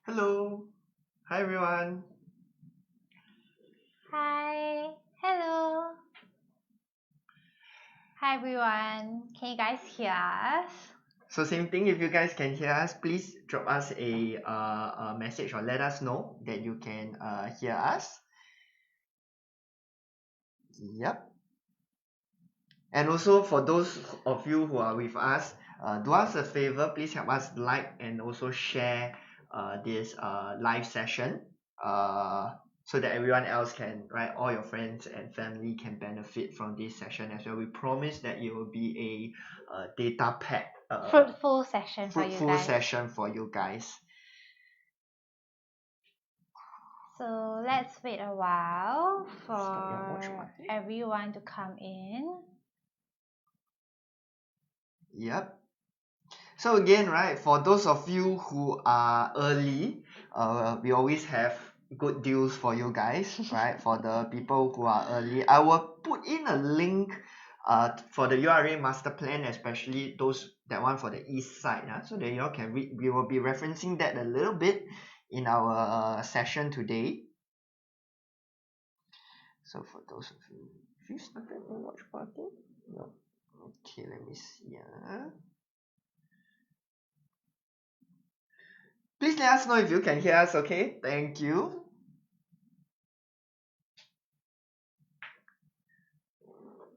Hello. Hi everyone. Hi, hello. Hi everyone. Can you guys hear us? So same thing, if you guys can hear us, please drop us a message or let us know that you can hear us. Yep. And also for those of you who are with us, do us a favor, please help us like and also share this live session uh, so that everyone else can, right, all your friends and family can benefit from this session as well. We promise that it will be a data pack Fruitful session for you fruitful guys. session for you guys. So let's wait a while Start your watch for party. everyone to come in. Yep. So again, right, for those of you who are early, we always have good deals for you guys, right? For the people who are early, I will put in a link for the URA master plan, especially those that one for the east side, so that you all can read. We will be referencing that a little bit in our session today. So for those of you, if you started the watch party, no. Okay, let me see. Please let us know if you can hear us, okay? Thank you.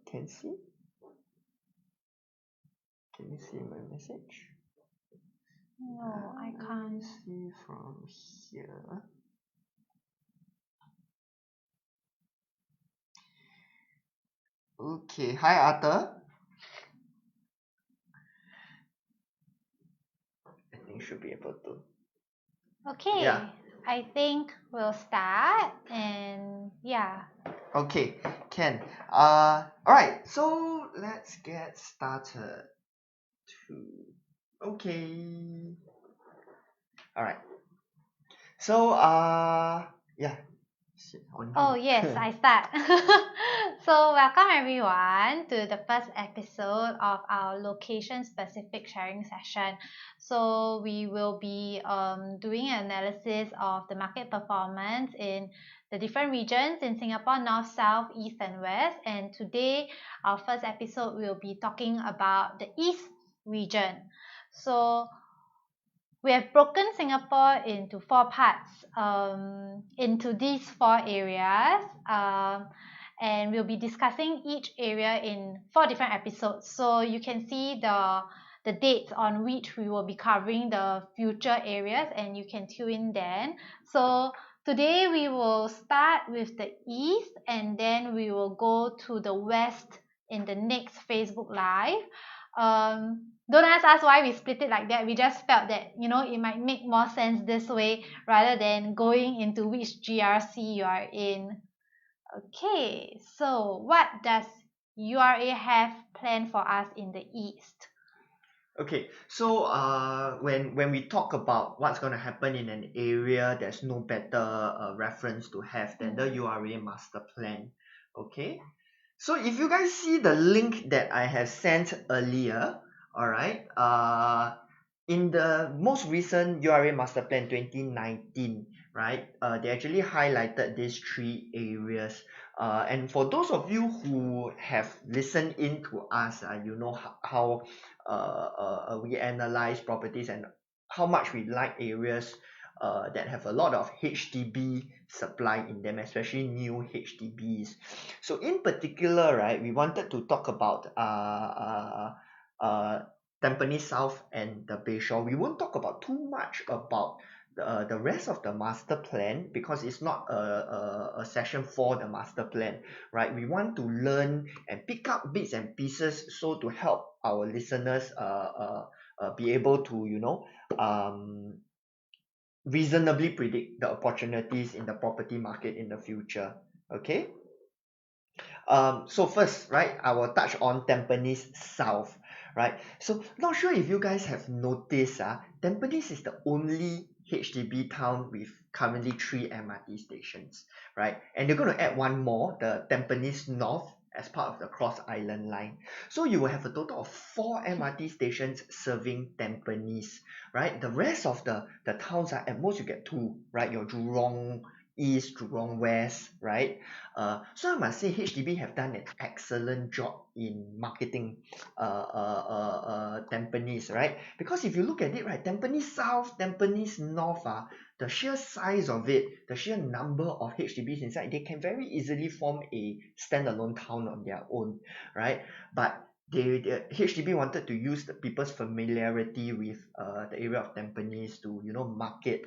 Can see? Can you see my message? No, I Let me can't. see from here. Okay, hi Arthur. I think should be able to. Yeah. Okay, I think we'll start and yeah. Okay, can. Alright, so let's get started. Okay. Alright. So yeah. Shit, on Oh, you. yes, I start. So, welcome everyone to the first episode of our location specific sharing session. So, we will be doing an analysis of the market performance in the different regions in Singapore, North, South, East, and West. And today, our first episode will be talking about the East region. So, we have broken Singapore into four parts, into these four areas, and we'll be discussing each area in four different episodes. So you can see the dates on which we will be covering the future areas, and you can tune in then. So today we will start with the east, and then we will go to the west in the next Facebook Live. Don't ask us why we split it like that. We just felt that it might make more sense this way rather than going into which GRC you are in. Okay, so what does URA have planned for us in the east? Okay, so when we talk about what's going to happen in an area, there's no better reference to have than the URA master plan. Okay, so if you guys see the link that I have sent earlier, all right, in the most recent URA master plan 2019, right, they actually highlighted these three areas. And for those of you who have listened in to us, you know how we analyze properties and how much we like areas that have a lot of HDB supply in them, especially new HDBs. So in particular, right, we wanted to talk about Tampines South and the Bayshore. We won't talk about too much about the rest of the master plan because it's not a session for the master plan, right? We want to learn and pick up bits and pieces so to help our listeners be able to reasonably predict the opportunities in the property market in the future. Okay. So first, right, I will touch on Tampines South, right? So not sure if you guys have noticed, Tampines is the only HDB town with currently 3 MRT stations, right? And they're going to add one more, the Tampines North as part of the Cross Island Line. So you will have a total of 4 MRT stations serving Tampines, right? The rest of the towns are at most you get 2, right? Your Jurong East, Jurong West, right? So I must say HDB have done an excellent job in marketing Tampines, right? Because if you look at it, right, Tampines South, Tampines North, the sheer size of it, the sheer number of HDBs inside, they can very easily form a standalone town on their own, right? But the HDB wanted to use the people's familiarity with the area of Tampines to market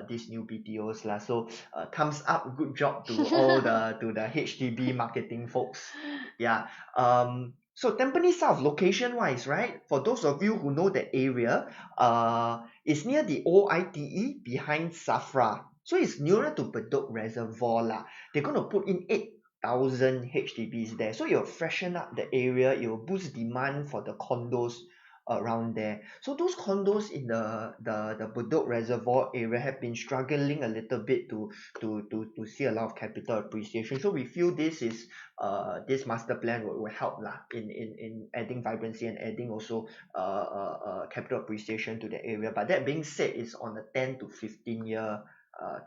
these new BTOs lah. So thumbs up, good job to all the HDB marketing folks. Yeah. So Tampines South, location wise, right? For those of you who know the area, it's near the OITE behind SAFRA. So it's nearer to Bedok Reservoir lah. They're going to put in 8,000 HDBs there. So it'll freshen up the area. It will boost demand for the condos around there. So those condos in the Bedok Reservoir area have been struggling a little bit to see a lot of capital appreciation. So we feel this master plan will help lah in adding vibrancy and adding also capital appreciation to the area. But that being said, it's on a 10 to 15 year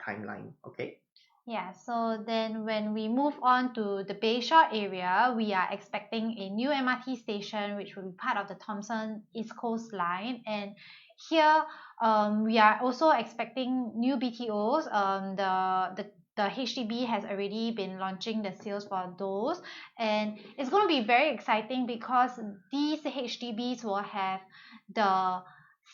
timeline. Okay. Yeah, so then when we move on to the Bayshore area, we are expecting a new MRT station which will be part of the Thomson East Coast Line. And here we are also expecting new BTOs. The HDB has already been launching the sales for those, and it's going to be very exciting because these HDBs will have the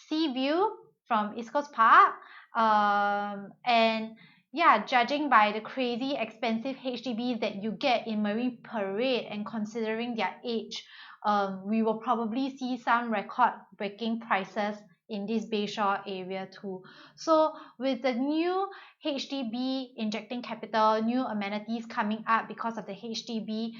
sea view from East Coast Park, and yeah, judging by the crazy expensive HDBs that you get in Marine Parade and considering their age, we will probably see some record-breaking prices in this Bayshore area too. So with the new HDB injecting capital, new amenities coming up because of the HDB,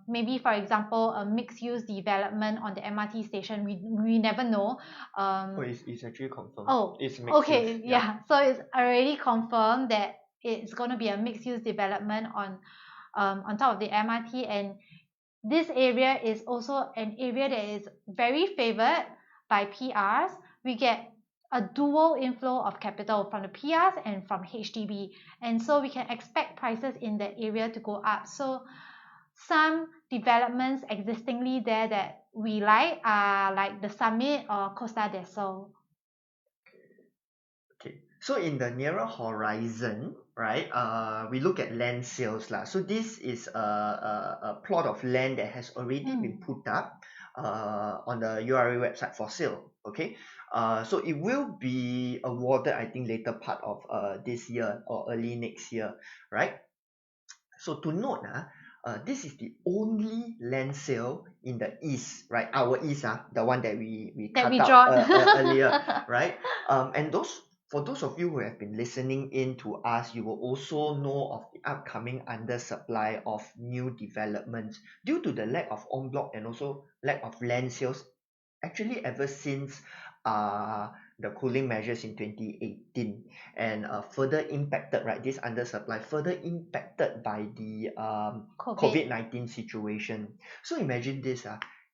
maybe for example a mixed-use development on the MRT station, we never know. It's actually confirmed. Oh, It's mixed okay, use. yeah. So it's already confirmed that it's going to be a mixed-use development on top of the MRT, and this area is also an area that is very favored by PRs. We get a dual inflow of capital from the PRs and from HDB, and so we can expect prices in that area to go up. So some developments existingly there that we like are like the Summit or Costa del Sol. Okay, so in the nearer horizon, right, we look at land sales lah. So this is a plot of land that has already been put up on the URA website for sale. Okay, so it will be awarded, I think, later part of this year or early next year, right? So to note, this is the only land sale in the east, right? Our east, the one that we That cut we out drawn. earlier, right? And for those of you who have been listening in to us, you will also know of the upcoming undersupply of new developments due to the lack of en bloc and also lack of land sales. Actually, ever since the cooling measures in 2018 and further impacted, right, this undersupply further impacted by the COVID-19 situation. So imagine this,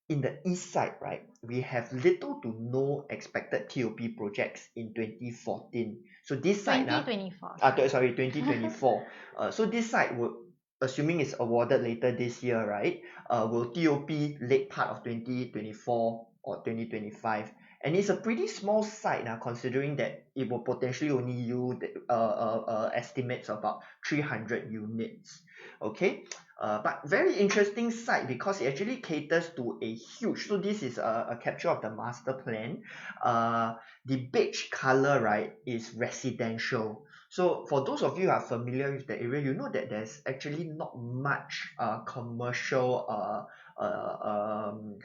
in the east side, right, we have little to no expected TOP projects in 2014. So this side 2024. Sorry, 2024. So this side would, assuming it's awarded later this year, right, will TOP late part of 2024 or 2025. And it's a pretty small site now, considering that it will potentially only yield estimates about 300 units. Okay, but very interesting site because it actually caters to a huge. So this is a capture of the master plan. The beige color, right, is residential. So for those of you who are familiar with the area, you know that there's actually not much commercial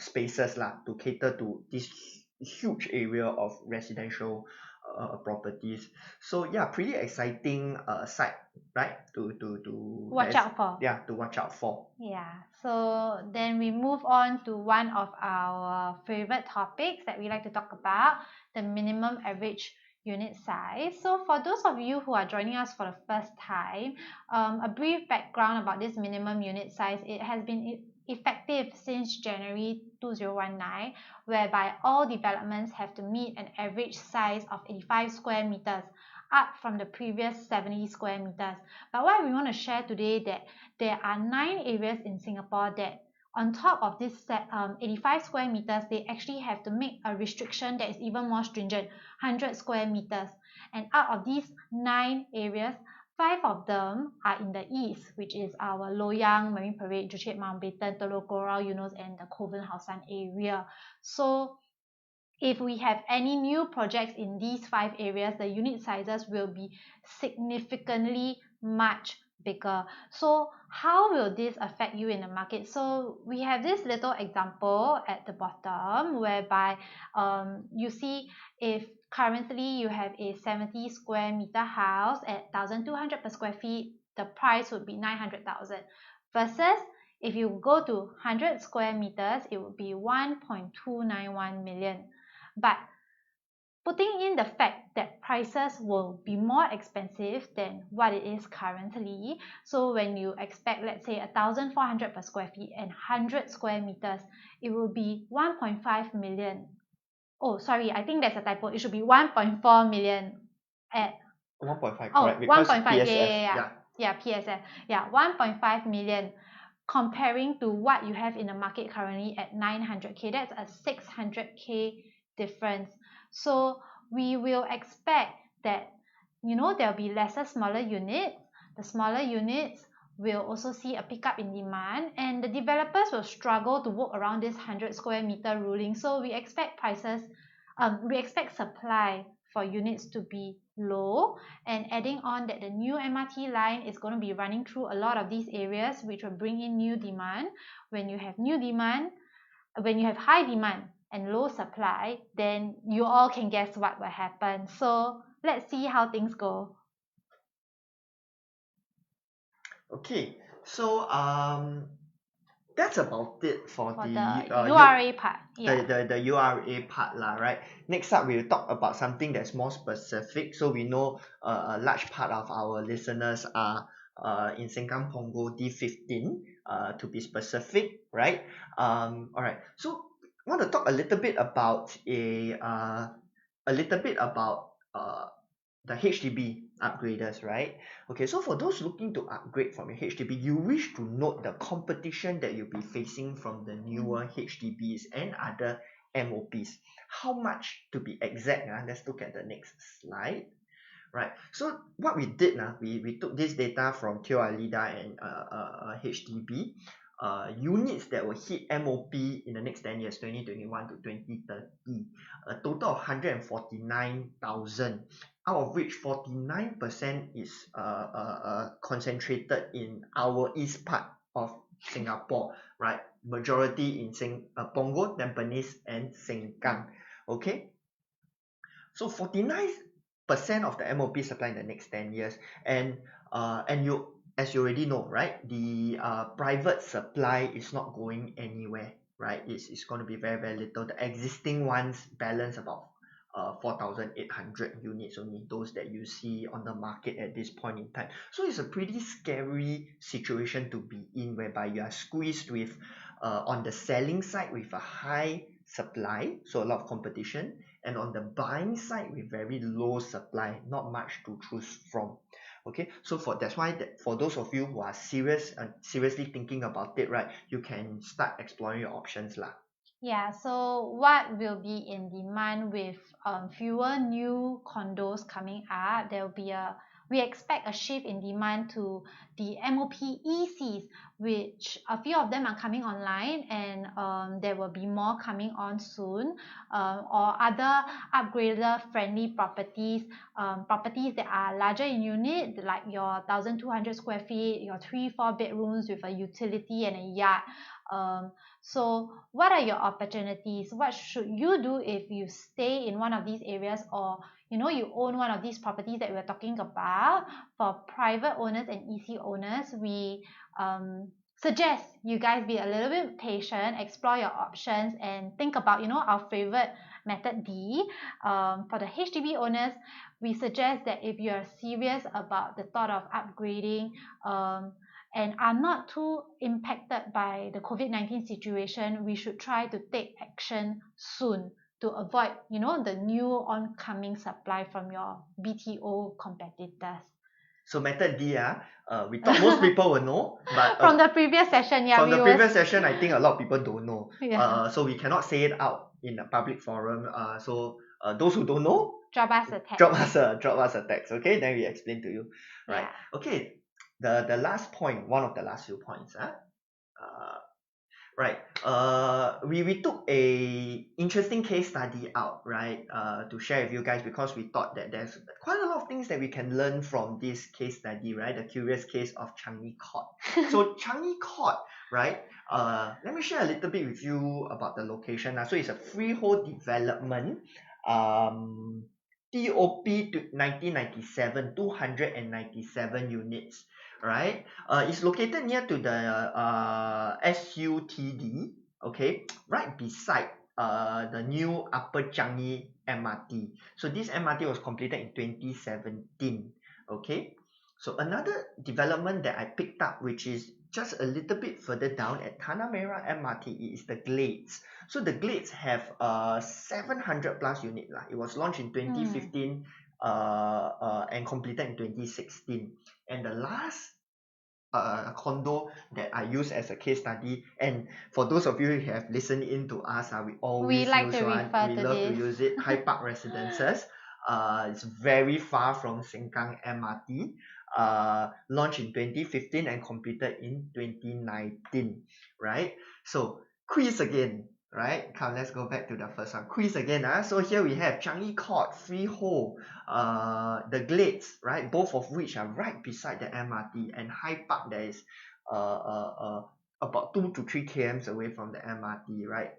spaces lah to cater to this huge area of residential properties. So yeah, pretty exciting site, right? To watch out for. Yeah, to watch out for. Yeah. So then we move on to one of our favorite topics that we like to talk about, the minimum average unit size. So for those of you who are joining us for the first time, a brief background about this minimum unit size. It has been effective since January 2019, whereby all developments have to meet an average size of 85 square meters, up from the previous 70 square meters. But what we want to share today that there are 9 areas in Singapore that on top of this 85 square meters, they actually have to make a restriction that is even more stringent, 100 square meters. And out of these 9 areas, 5 of them are in the east, which is our Loyang, Marine Parade, Joo Chiat, Mountbatten, Telok Kurau, Eunos, and the Kovan Hausan area. So if we have any new projects in these 5 areas, the unit sizes will be significantly much bigger. So how will this affect you in the market? So we have this little example at the bottom whereby you see if currently you have a 70 square meter house at 1,200 per square feet, the price would be 900,000 versus if you go to 100 square meters, it would be 1.291 million. But putting in the fact that prices will be more expensive than what it is currently. So when you expect, let's say, 1,400 per square feet and 100 square meters, it will be 1.5 million. Oh, sorry, I think that's a typo. It should be 1.4 million at 1.5, oh, correct, because 1.5, PSF, yeah, PSF. Yeah, 1.5 million comparing to what you have in the market currently at 900k. That's a 600k difference. So we will expect that, there'll be lesser smaller units. The smaller units will also see a pickup in demand, and the developers will struggle to work around this 100 square meter ruling. So we expect supply for units to be low, and adding on that the new MRT line is going to be running through a lot of these areas, which will bring in new demand. When you have high demand and low supply, then you all can guess what will happen. So let's see how things go. Okay, so that's about it for For the the URA part. Yeah. the URA part lah, right? Next up, we'll talk about something that's more specific. So we know a large part of our listeners are in Sengkang Punggol D15, to be specific, right? All right. So I want to talk a little bit about the HDB upgraders, right? Okay, so for those looking to upgrade from your HDB, you wish to note the competition that you'll be facing from the newer HDBs and other MOPs. How much to be exact? Let's look at the next slide. Right. So what we did, we took this data from Teo Alida and HDB. Units that will hit MOP in the next 10 years, 2021 to 2030, a total of 149,000, out of which 49% is concentrated in our east part of Singapore, right? Majority in Punggol, Tampines, and Sengkang. Okay. So 49% of the MOP supply in the next 10 years, and you, as you already know, right, the private supply is not going anywhere, right? It's going to be very, very little. The existing ones balance about 4,800 units only, those that you see on the market at this point in time. So it's a pretty scary situation to be in, whereby you are squeezed with on the selling side with a high supply, so a lot of competition, and on the buying side with very low supply, not much to choose from. Okay, so that's why for those of you who are seriously thinking about it, right, you can start exploring your options lah. Yeah, so what will be in demand with fewer new condos coming up? We expect a shift in demand to the MOP ECs, which a few of them are coming online, and there will be more coming on soon, or other upgrader friendly properties, properties that are larger in unit, like your 1,200 square feet, your 3-4 bedrooms with a utility and a yard. So what are your opportunities? What should you do if you stay in one of these areas, or you own one of these properties that we're talking about? For private owners and EC owners, we suggest you guys be a little bit patient, explore your options, and think about our favorite method D. For the HDB owners, we suggest that if you are serious about the thought of upgrading and are not too impacted by the COVID-19 situation, we should try to take action soon to avoid, the new oncoming supply from your BTO competitors. So method D, we thought most people will know, but From the previous session, from the previous session, I think a lot of people don't know. Yeah. So we cannot say it out in a public forum. So those who don't know, Drop us a text. drop us a text, okay? Then we explain to you. Right. Yeah. Okay. The last point, one of the last few points, right. We took a interesting case study out, right, to share with you guys, because we thought that there's quite a lot of things that we can learn from this case study, right? The curious case of Changi Court. So Changi Court, right? Let me share a little bit with you about the location. So it's a freehold development. TOP to 1997, 297 units. Right, it's located near to the SUTD, okay, right beside the new Upper Changi MRT. So this MRT was completed in 2017, okay. So another development that I picked up, which is just a little bit further down at Tanah Merah MRT, is the Glades. So the Glades have 700 plus unit lah. It was launched in 2015 and completed in 2016. And the last condo that I use as a case study, and for those of you who have listened in to us, we always like use to one. refer We to love to this. use it. Hyde Park Residences. It's very far from Sengkang MRT. Launched in 2015 and completed in 2019. Right? So quiz again. Right? Come, let's go back to the first one. Quiz again. So here we have Changi Court, freehold, the Glades, right? Both of which are right beside the MRT, and Hyde Park, that is about 2 to 3 km away from the MRT, right?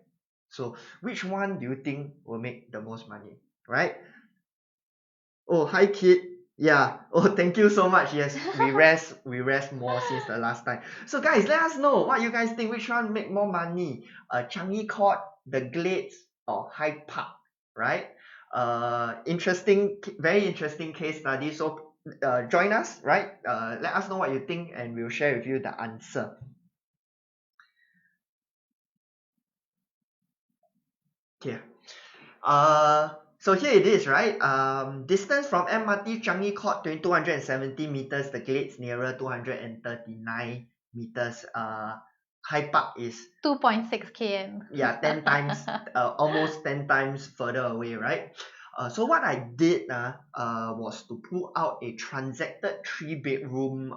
So which one do you think will make the most money, right? Oh, hi kid. Yeah. Oh, thank you so much. Yes, we rest more since the last time. So guys, let us know what you guys think. Which one make more money? Changi Court, the Glades, or Hyde Park, right? Very interesting case study. So join us, right? Let us know what you think, and we'll share with you the answer. Okay. So here it is, right? Distance from MRT Changi Court 270 meters. The Glades nearer 239 meters. Hyde Park is 2.6 km. Yeah, 10 times, almost 10 times further away, right? So what I did was to pull out a transacted 3-bedroom,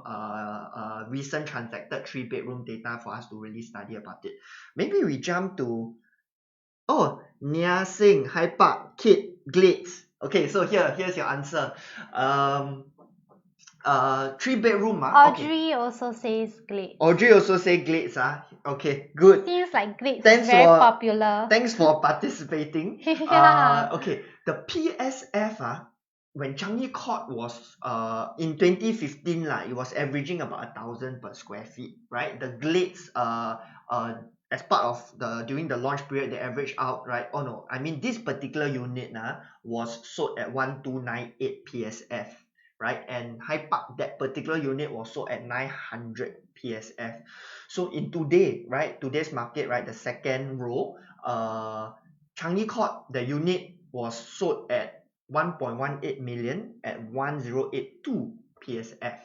recent transacted 3-bedroom data for us to really study about it. Maybe we jump to Nia Sing, Hyde Park, Kid, Glades. Okay, so here's your answer. 3-bedroom. Audrey also says Glades. Audrey also say Glades. Okay, good. Seems like Glades is very popular. Thanks for participating. Yeah. Okay, the PSF when Changi Court was in 2015 it was averaging about 1,000 per square feet, right? The Glades as part of during the launch period, they average out, right? Oh no, I mean this particular unit was sold at 1,298 PSF, right? And Hyde Park, that particular unit was sold at 900 PSF. So in today's market, right, the second row, Changi Court, the unit was sold at 1.18 million at 1,082 PSF.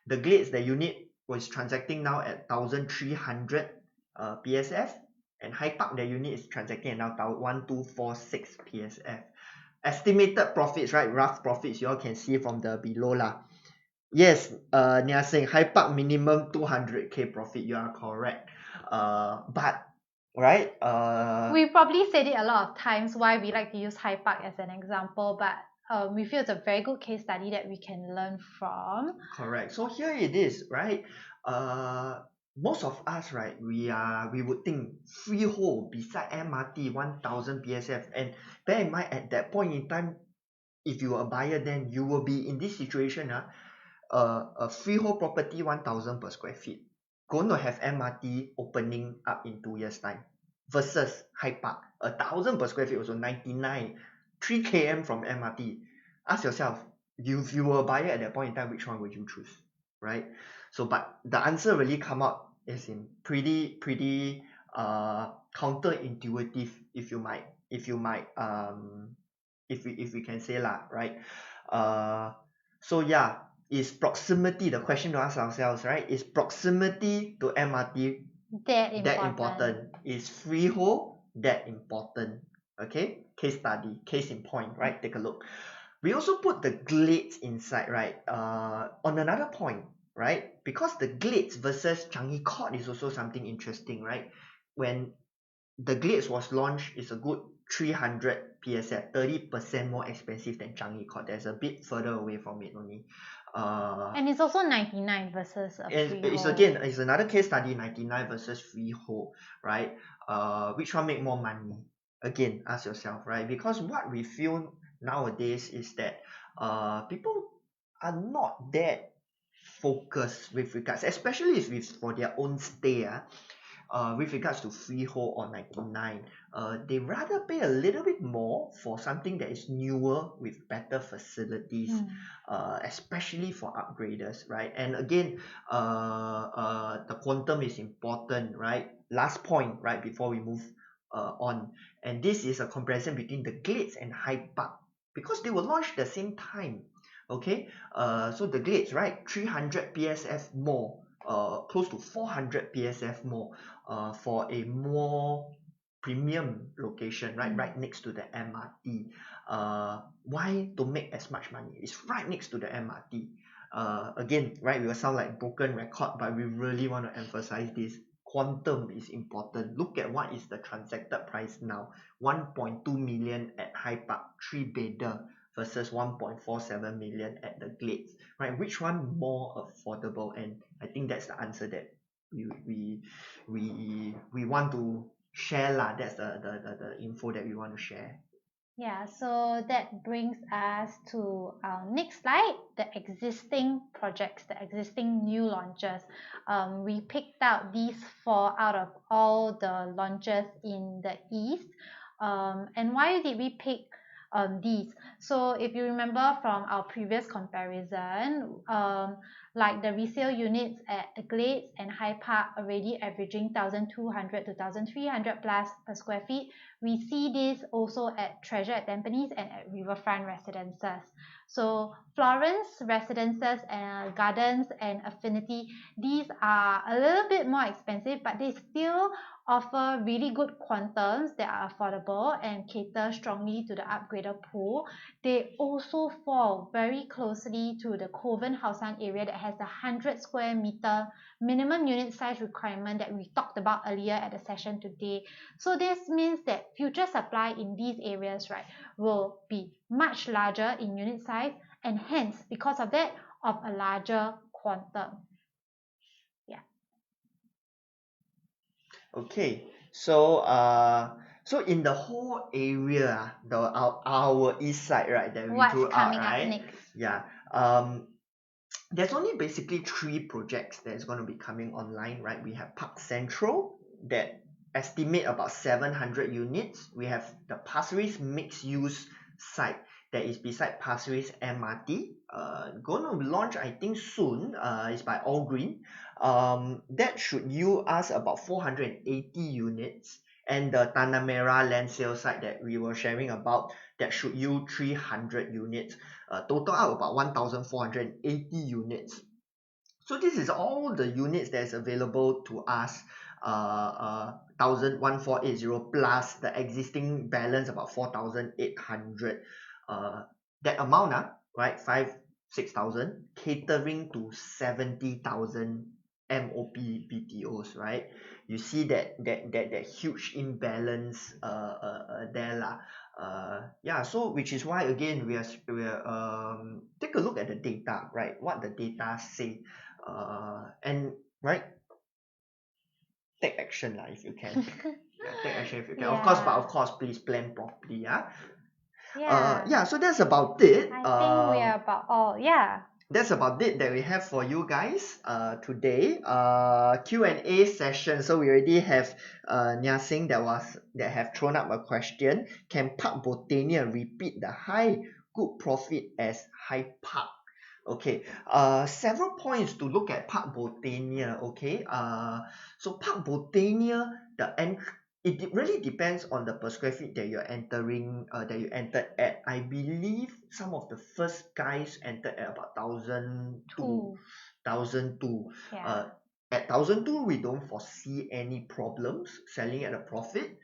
The Glades, the unit was transacting now at 1,300 PSF, and Hyde Park, the unit is transacting at now 1,246 PSF. Estimated profits, right? Rough profits, you all can see from the below lah. Yes, Nia Sing, Hyde Park minimum 200k profit. You are correct. But right, we probably said it a lot of times why we like to use Hyde Park as an example, but we feel it's a very good case study that we can learn from. Correct. So here it is, right? Most of us, right, we would think freehold beside MRT 1,000 PSF, and bear in mind at that point in time, if you are a buyer, then you will be in this situation. A freehold property 1,000 per square feet going to have MRT opening up in 2 years time versus Hyde Park, 1,000 per square feet also 99, 3 km from MRT. Ask yourself, if you were a buyer at that point in time, which one would you choose, right? So, but the answer really come out as in pretty counterintuitive, if you might if we can say lah, right? So yeah, is proximity, the question to ask ourselves, right? Is proximity to MRT that important? Is freehold that important? Okay, case study, case in point, right? Take a look. We also put the Glades inside, right? On another point, right? Because the Glades versus Changi Court is also something interesting, right? When the Glades was launched, it's a good 300 PSF, 30% more expensive than Changi Court. There's a bit further away from it only. And it's also 99 versus a freehold. It's another case study, 99 versus freehold, right? Which one make more money? Again, ask yourself, right? Because what we feel nowadays is that people are not that focused with regards, especially if it's for their own stay, with regards to freehold or 99, they rather pay a little bit more for something that is newer with better facilities, especially for upgraders, right? And again, the quantum is important, right? Last point, right, before we move on, and this is a comparison between the Glades and Hyde Park because they were launched at the same time. Okay, so the Glades, right, 300 PSF more, close to 400 PSF more, for a more premium location, right next to the MRT. Why to make as much money? It's right next to the MRT. Again, right, we will sound like broken record, but we really want to emphasize this. Quantum is important. Look at what is the transacted price now. 1.2 million at Hyde Park, 3-bedder versus 1.47 million at the Glades, right? Which one more affordable? And I think that's the answer that we want to share lah. That's the info that we want to share. Yeah, so that brings us to our next slide, the existing projects, the existing new launches. We picked out these 4 out of all the launches in the East. And why did we pick these? So if you remember from our previous comparison, like the resale units at the Glades and Hyde Park already averaging 1,200 to 1,300 plus per square feet, we see this also at Treasure at Tampines and at Riverfront Residences. So Florence Residences and Gardens and Affinity, these are a little bit more expensive, but they still offer really good quantums that are affordable and cater strongly to the upgrader pool. They also fall very closely to the Kovan Hausan area that has the 100 square meter minimum unit size requirement that we talked about earlier at the session today. So this means that future supply in these areas, right, will be much larger in unit size and hence, because of that, of a larger quantum. Okay, so so in the whole area, our east side, right, that we drew out, right? Next? Yeah. There's only basically 3 projects that's going to be coming online, right? We have Park Central that estimate about 700 units. We have the Pasir Ris mixed use site that is beside Pasir Ris MRT. Going to launch, I think, soon. It's by All Green. That should yield us about 480 units. And the Tanah Merah land sale site that we were sharing about, that should yield 300 units. Total out about 1,480 units. So this is all the units that is available to us. 1,480 plus the existing balance about 4,800. That amount, right, 6,000 catering to 70,000 MOP BTOs, right? You see that huge imbalance there lah. Yeah, so which is why again we are take a look at the data, right? What the data say, and right, take action lah if you can. Take action if you can. Yeah. Of course, please plan properly. Yeah. Yeah. So that's about it. I think we are about all. Yeah. that's about it that we have for you guys today. Q&A session. So we already have Nia Singh that have thrown up a question. Can Park Botania repeat the high good profit as Hyde Park? Okay, several points to look at Park Botania. Okay, so Park Botania, it really depends on the per square feet that you're entering, that you entered at. I believe some of the first guys entered at about 1,002, 1,002. Yeah. At 1,002, we don't foresee any problems selling at a profit.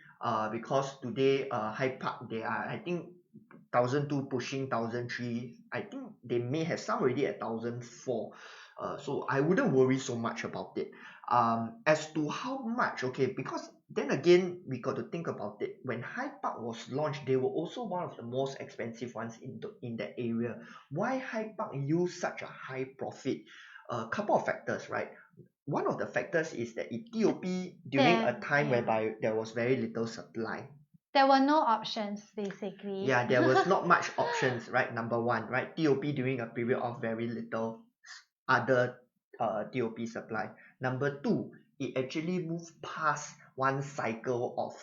Because today, Hyde Park, they are, I think, 1,002 pushing 1,003. I think they may have some already at 1,004. So I wouldn't worry so much about it. As to how much, okay, because then again, we got to think about it. When Hyde Park was launched, they were also one of the most expensive ones in that area. Why Hyde Park used such a high profit? A couple of factors, right? One of the factors is that it TOP during a time whereby there was very little supply. There were no options basically. Yeah, there was not much options, right? Number one, right? TOP during a period of very little other TOP supply. Number two, it actually moved past one cycle of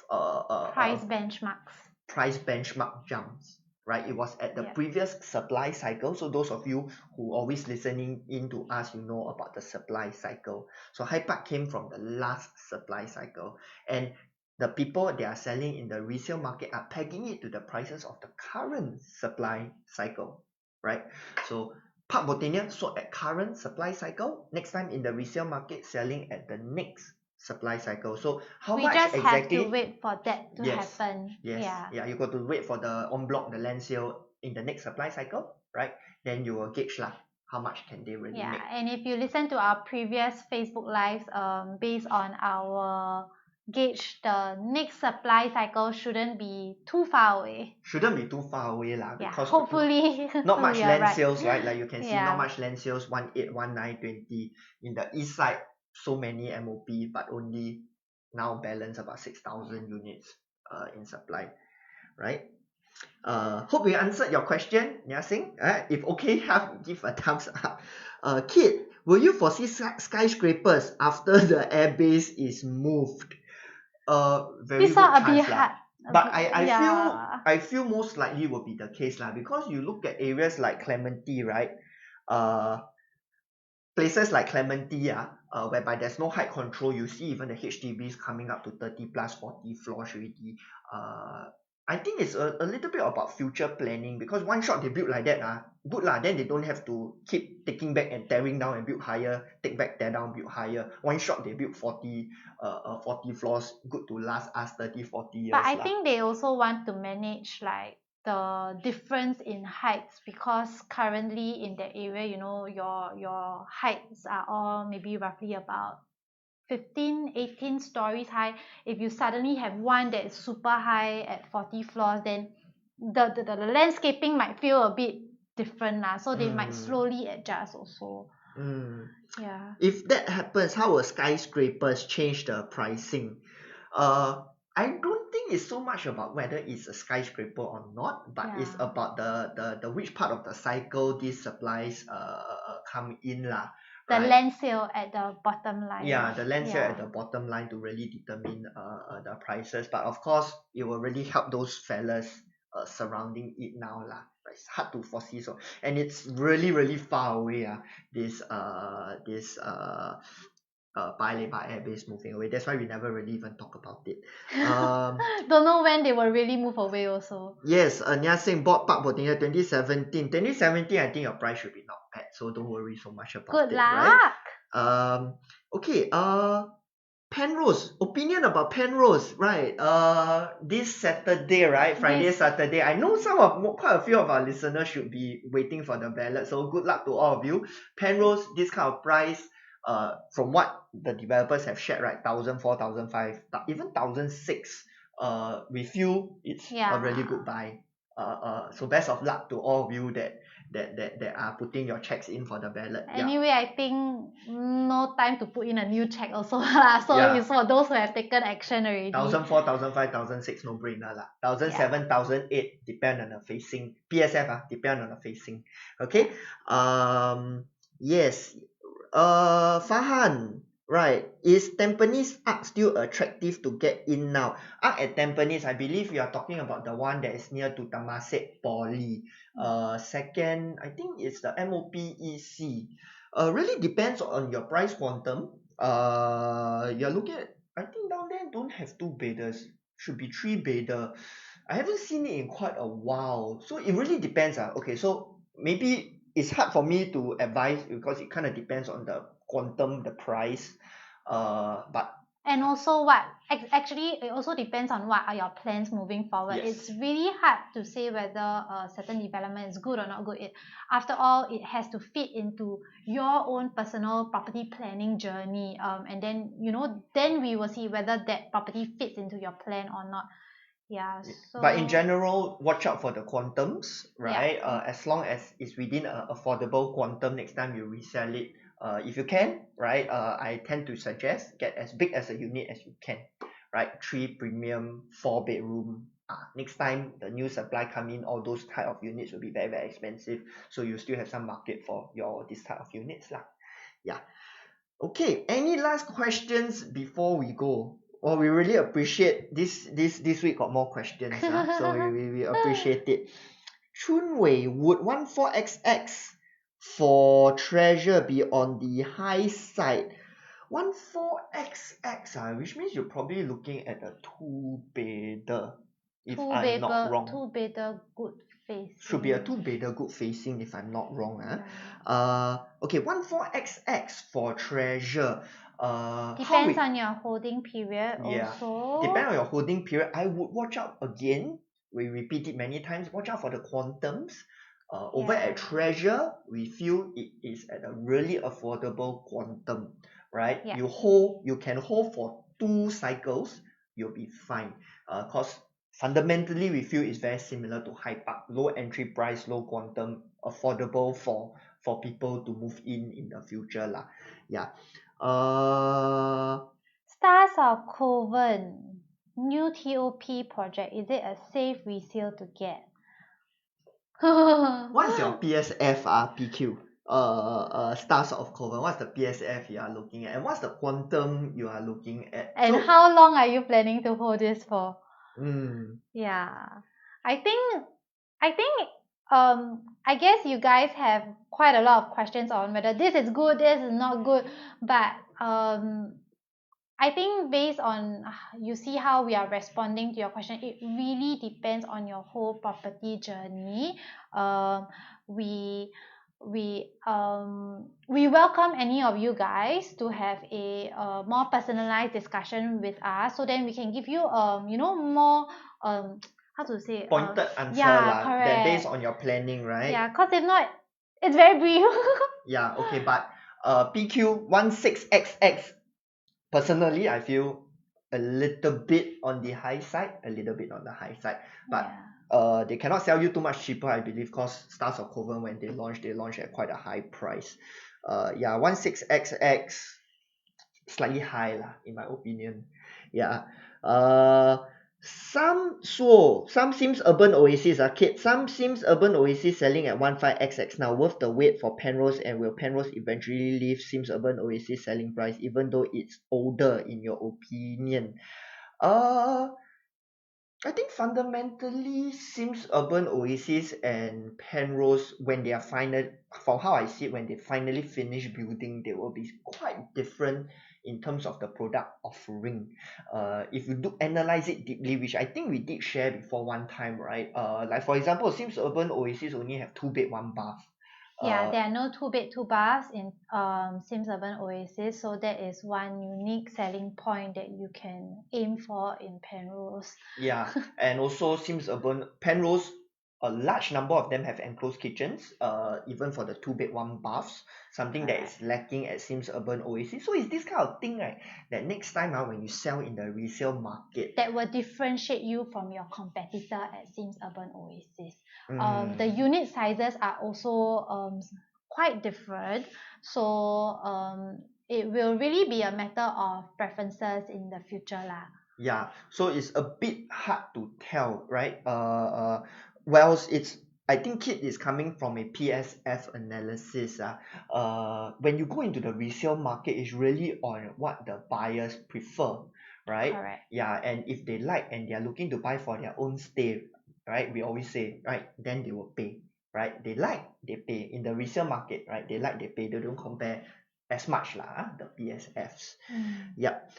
Price benchmarks. price benchmark jumps, right? It was at the Yeah. previous supply cycle. So those of you who always listening in to us, you know about the supply cycle. So Hyde Park came from the last supply cycle, and the people they are selling in the resale market are pegging it to the prices of the current supply cycle, right? So Park Botania sold at current supply cycle. Next time in the resale market, selling at the next supply cycle. So how We much just exactly? have to wait for that to Yes, happen. yes, Yeah. you got to wait for the en bloc, the land sale in the next supply cycle, right? Then you will gauge lah how much can they really Yeah, make. and if you listen to our previous Facebook lives, based on our gauge, the next supply cycle shouldn't be too far away. Shouldn't be too far away lah, Yeah, because hopefully. not much we are land right. sales, right? Like you can see, not Yeah. much land sales, 18, 19, 20 in the east side. So many MOP, but only now balance about 6,000 units in supply, right? Hope we answered your question, Nia Singh. If okay, give a thumbs up. Kid, will you foresee skyscrapers after the airbase is moved? Very This good one a bit chance lah. hard. But I Yeah. feel most likely will be the case lah, because you look at areas like Clementi, right? Places like Clementi, whereby there's no height control, you see even the HDBs coming up to 30 plus 40 floors already. I think it's a little bit about future planning, because one shot they build like that, good lah, then they don't have to keep taking back and tearing down and build higher, take back, tear down, build higher. One shot they build 40 floors, good to last us 30, 40 years But I lah. think they also want to manage like the difference in heights, because currently in that area, you know, your heights are all maybe roughly about 15, 18 stories high. If you suddenly have one that is super high at 40 floors, then the landscaping might feel a bit different lah. So they might slowly adjust also. Yeah. If that happens, how will skyscrapers change the pricing? I don't think it's so much about whether it's a skyscraper or not, but it's Yeah. about the which part of the cycle these supplies come in lah. The Right? land sale at the bottom line. Yeah, the land sale Yeah. at the bottom line to really determine the prices. But of course, it will really help those fellas surrounding it now lah. But it's hard to foresee, so, and it's really really far away. This Paya Lebar airbase moving away. That's why we never really even talk about it. Don't know when they will really move away also. Yes, Nia Singh bought Park Botania 2017. 2017, I think your price should be not bad, so don't worry so much about Good it, luck. right? Okay, Penrose, opinion about Penrose, right? This Saturday, right? Friday, Saturday. I know quite a few of our listeners should be waiting for the ballot, so good luck to all of you. Penrose, this kind of price, from what the developers have shared, right? 1,004, 1,005, even 1,006. We feel it's a really good buy. So best of luck to all of you that are putting your checks in for the ballot. Yeah. Anyway, I think no time to put in a new check also lah. So Yeah. it's for those who have taken action already. 1,004, 1,005, 1,006 no brainer lah. 1,007, 1,008 depend on the facing. PSF depend on the facing. Okay. Yes. Fahan, right? Is Tampines Arc still attractive to get in now? Arc at Tampines, I believe you are talking about the one that is near to Temasek Poly. Second, I think it's the MOPEC. Really depends on your price quantum. You're looking at, I think down there don't have two bedders, should be three bedder. I haven't seen it in quite a while, so it really depends. Okay, so maybe it's hard for me to advise because it kind of depends on the quantum, the price. But And also what actually it also depends on what are your plans moving forward. Yes. It's really hard to say whether a certain development is good or not good. After all, it has to fit into your own personal property planning journey. And then then we will see whether that property fits into your plan or not. Yeah. So But in general, watch out for the quantums, right? As long as it's within an affordable quantum, next time you resell it, if you can, right? I tend to suggest get as big as a unit as you can, right? 3 premium, 4 bedroom. Next time the new supply come in, all those type of units will be very, very expensive. So you still have some market for this type of units lah. Yeah. Okay. Any last questions before we go? We really appreciate this week got more questions. So we appreciate it. Chun Wei, would 14XX for Treasure be on the high side? 14XX, which means you're probably looking at a two-bedder, if I'm not wrong. Two-bedder good facing. Should be a two-bedder good facing, if I'm not wrong. Okay, 14XX for Treasure. Depends on your holding period also. Depend on your holding period. I would watch out again. We repeat it many times. Watch out for the quantums. Over at Treasure, we feel it is at a really affordable quantum, right? Yeah. You can hold for 2 cycles, you'll be fine. Cause fundamentally we feel it's very similar to Hyde Park. Low entry price, low quantum, affordable for people to move in the future lah. Yeah. Stars of Coven, new TOP project. Is it a safe resale to get? What's your PSF PQ? Stars of Coven. What's the PSF you are looking at, and what's the quantum you are looking at? And how long are you planning to hold this for? Yeah. I guess you guys have quite a lot of questions on whether this is good, this is not good, but I think based on you see how we are responding to your question, it really depends on your whole property journey. We welcome any of you guys to have a more personalized discussion with us, so then we can give you more how to say pointed answer correct. that based on your planning, right? Yeah, because if not, it's very brief. Yeah, okay, but PQ 16XX, personally I feel a little bit on the high side, but they cannot sell you too much cheaper, I believe, because Stars of Coven, when they launch at quite a high price. 16XX slightly high lah, in my opinion. Yeah. Some Sims Urban Oasis Kate, some Sims Urban Oasis selling at 15XX now, worth the wait for Penrose, and will Penrose eventually leave Sims Urban Oasis selling price even though it's older, in your opinion? I think fundamentally Sims Urban Oasis and Penrose, when they are from how I see it, when they finally finish building, they will be quite different in terms of the product offering. If you do analyze it deeply, which I think we did share before one time, right? Like for example, Sims Urban Oasis only have 2 bed 1 bath. There are no 2 bed 2 baths in Sims Urban Oasis, so that is one unique selling point that you can aim for in Penrose. Yeah, and also Sims Urban Penrose a large number of them have enclosed kitchens, even for the 2 bed 1 baths, something that is lacking at Sims Urban Oasis. So it's this kind of thing, right, that next time when you sell in the resale market, that will differentiate you from your competitor at Sims Urban Oasis. The mm, unit sizes are also quite different, so it will really be a matter of preferences in the future lah. yeah, so it's a bit hard to tell, right? Well, I think Kit is coming from a PSF analysis. When you go into the resale market, it's really on what the buyers prefer, right? Correct. Yeah, and if they like and they are looking to buy for their own stay, right? We always say, right, then they will pay, right? They like, they pay. In the resale market, right? They like, they pay. They don't compare as much lah, the PSFs. Yep.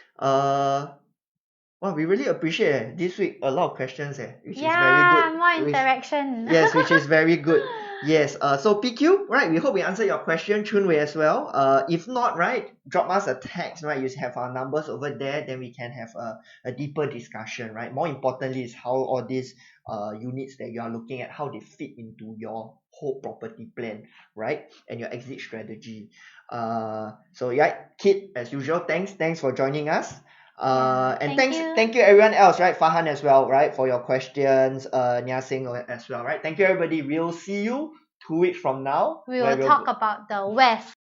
Well, we really appreciate this week a lot of questions which is very Yeah, good. more interaction. Yes, which is very good. Yes. So PQ, right? We hope we answered your question, Chun Wei as well. If not, right, drop us a text, right? You have our numbers over there, then we can have a deeper discussion, right? More importantly is how all these units that you are looking at, how they fit into your whole property plan, right? And your exit strategy. So yeah, Kit, as usual, thanks for joining us. And thank you everyone else, right? Farhan as well, right? For your questions, Nia Singh as well, right? Thank you everybody. We'll see you 2 weeks from now. We will talk about the West.